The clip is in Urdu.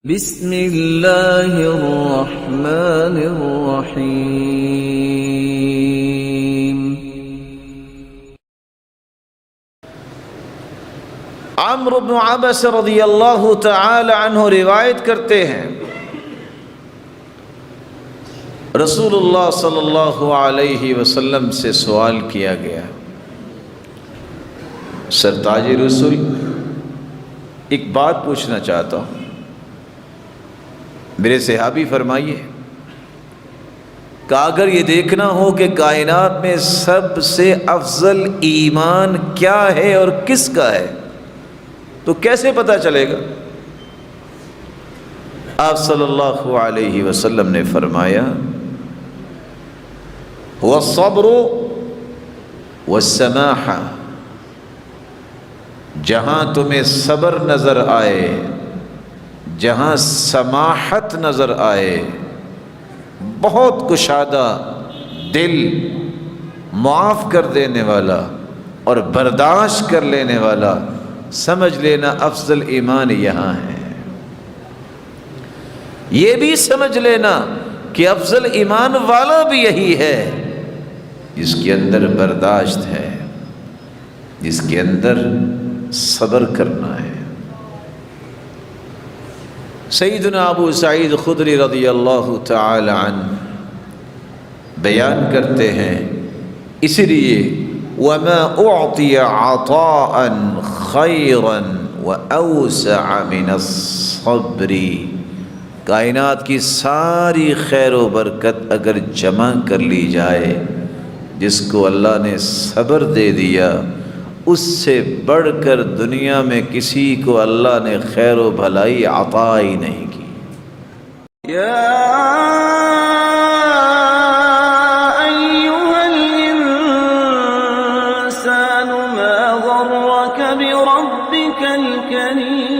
بسم اللہ الرحمن الرحیم۔ عمرو بن عبس رضی اللہ تعالی عنہ روایت کرتے ہیں، رسول اللہ صلی اللہ علیہ وسلم سے سوال کیا گیا، سرتاج رسول ایک بات پوچھنا چاہتا ہوں، میرے صحابی فرمائیے کہ اگر یہ دیکھنا ہو کہ کائنات میں سب سے افضل ایمان کیا ہے اور کس کا ہے تو کیسے پتہ چلے گا؟ آپ صلی اللہ علیہ وسلم نے فرمایا، هو الصبر والسماحہ، جہاں تمہیں صبر نظر آئے، جہاں سماحت نظر آئے، بہت کشادہ دل، معاف کر دینے والا اور برداشت کر لینے والا، سمجھ لینا افضل ایمان یہاں ہے۔ یہ بھی سمجھ لینا کہ افضل ایمان والا بھی یہی ہے جس کے اندر برداشت ہے، جس کے اندر صبر کرنا ہے۔ سیدنا ابو سعید خدری رضی اللہ تعالی عنہ بیان کرتے ہیں، اس لیے وَمَا أُعْطِيَ عَطَاءً خَيْرًا وَأَوْسَعَ مِنَ الصَّبْرِ، کائنات کی ساری خیر و برکت اگر جمع کر لی جائے، جس کو اللہ نے صبر دے دیا، اس سے بڑھ کر دنیا میں کسی کو اللہ نے خیر و بھلائی عطا ہی نہیں کی۔ یا ایھا الانسان ما غرک بربک الکریم۔